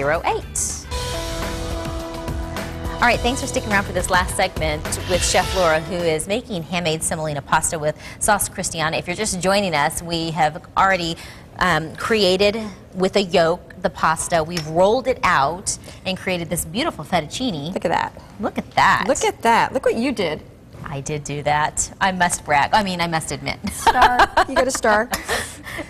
pt3-888. All right, thanks for sticking around for this last segment with Chef Laura, who is making handmade semolina pasta with Sauce Christiana. If you're just joining us, we have already created with a yolk the pasta. We've rolled it out and created this beautiful fettuccine. Look at that. Look at that. Look at that. Look what you did. I did do that. I must brag. I mean, I must admit. Star. You got a star.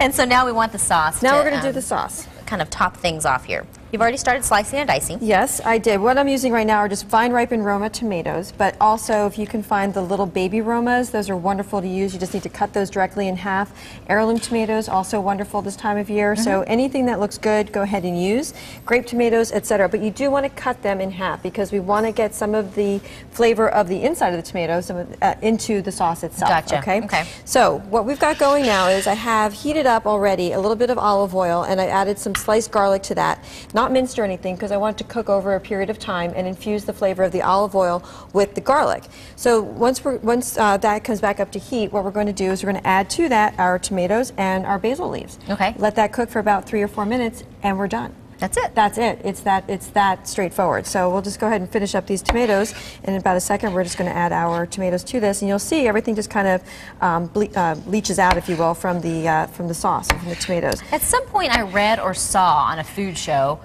And so now we want the sauce. Now we're going to do the sauce. Kind of top things off here. You've already started slicing and dicing. Yes, I did. What I'm using right now are just fine ripened Roma tomatoes, but also if you can find the little baby Romas, those are wonderful to use. You just need to cut those directly in half. Heirloom tomatoes, also wonderful this time of year. So anything that looks good, go ahead and use. Grape tomatoes, etc. But you do want to cut them in half because we want to get some of the flavor of the inside of the tomatoes into the sauce itself. Gotcha. Okay? So what we've got going now is I have heated up already a little bit of olive oil, and I added some sliced garlic to that. Not minced or anything, because I want it to cook over a period of time and infuse the flavor of the olive oil with the garlic. So once that comes back up to heat, what we're going to do is we're going to add to that our tomatoes and our basil leaves. Okay. Let that cook for about 3 or 4 minutes, and we're done. That's it. That's it. It's that straightforward. So we'll just go ahead and finish up these tomatoes. And in about a second, we're just going to add our tomatoes to this, and you'll see everything just kind of leaches out, if you will, from the sauce, from the tomatoes. At some point, I read or saw on a food show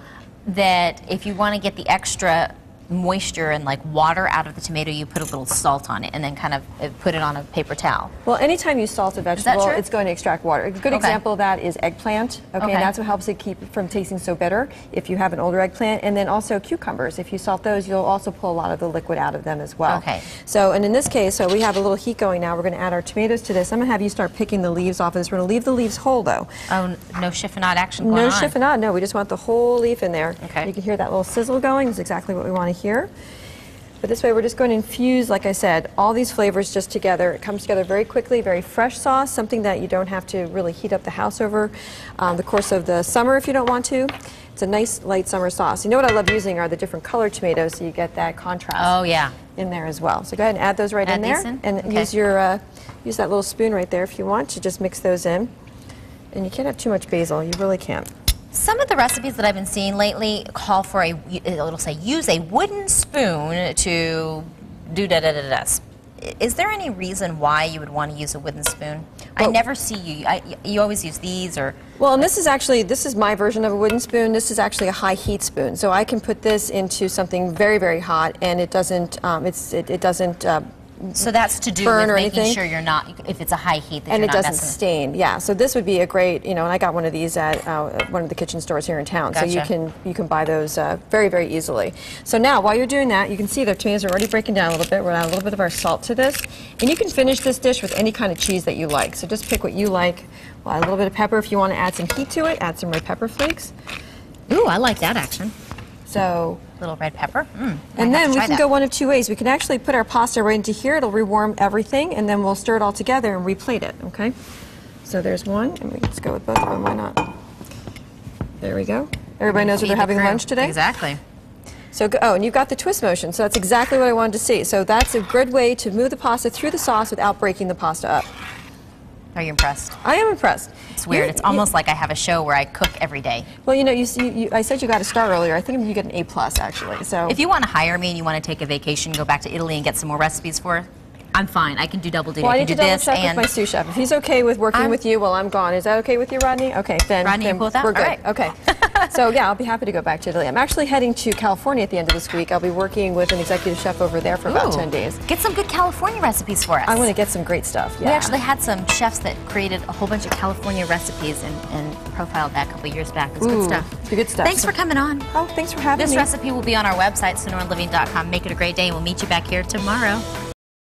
that if you want to get the extra moisture and like water out of the tomato, you put a little salt on it and then kind of put it on a paper towel. Well, anytime you salt a vegetable, true? it's going to extract water. A good example of that is eggplant. Okay, and that's what helps it keep it from tasting so bitter if you have an older eggplant. And then also cucumbers. If you salt those, you'll also pull a lot of the liquid out of them as well. Okay. So, and in this case, so we have a little heat going now. We're going to add our tomatoes to this. I'm going to have you start picking the leaves off of this. We're going to leave the leaves whole, though. Oh, no chiffonade action going on. No chiffonade, no. We just want the whole leaf in there. Okay. You can hear that little sizzle going. It's exactly what we want to hear. But this way we're just going to infuse, like I said, all these flavors just together. It comes together very quickly, very fresh sauce, something that you don't have to really heat up the house over the course of the summer if you don't want to. It's a nice light summer sauce. You know what I love using are the different colored tomatoes, so you get that contrast in there as well. So go ahead and add those right in there. And use your use that little spoon right there if you want to just mix those in. And you can't have too much basil, you really can't. Some of the recipes that I've been seeing lately call for it'll say use a wooden spoon to do da-da-da-da. Is there any reason why you would want to use a wooden spoon? Well, I never see you. You always use these or... Well, and this is my version of a wooden spoon. This is actually a high heat spoon. So I can put this into something very, very hot and it doesn't, it doesn't so that's to do with making sure you're not, if it's a high heat, that and you're not it doesn't stain. Yeah, so this would be a great, you know, and I got one of these at one of the kitchen stores here in town. Gotcha. So you can buy those very, very easily. So now, while you're doing that, you can see the tomatoes are already breaking down a little bit. We're going to add a little bit of our salt to this, and you can finish this dish with any kind of cheese that you like. So just pick what you like. We'll add a little bit of pepper if you want to add some heat to it. Add some red pepper flakes. Ooh, I like that action. So little red pepper. And then we can go one of two ways. We can actually put our pasta right into here. It'll rewarm everything, and then we'll stir it all together and replate it. Okay. So there's one, and we can just go with both of them. Why not? There we go. Everybody knows where they're having lunch today. Exactly. So and you've got the twist motion. So that's exactly what I wanted to see. So that's a good way to move the pasta through the sauce without breaking the pasta up. Are you impressed? I am impressed. It's weird. It's almost like I have a show where I cook every day. Well, you know, I said you got a star earlier. I think you get an A+, actually. So if you want to hire me and you want to take a vacation, go back to Italy and get some more recipes for it, I'm fine. I can do double duty. Well, I can need do to double this check and with my sous chef. If he's okay with working with you while I'm gone, is that okay with you, Rodney? Okay, then, Rodney, you cool with that? We're good. All right. Okay. So yeah, I'll be happy to go back to Italy. I'm actually heading to California at the end of this week. I'll be working with an executive chef over there for about 10 days. Get some good California recipes for us. I want to get some great stuff. Yeah. We actually had some chefs that created a whole bunch of California recipes and profiled that a couple years back. It's good stuff. It's good stuff. Thanks for coming on. Oh, thanks for having me. This recipe will be on our website, sonoranliving.com. Make it a great day, and we'll meet you back here tomorrow.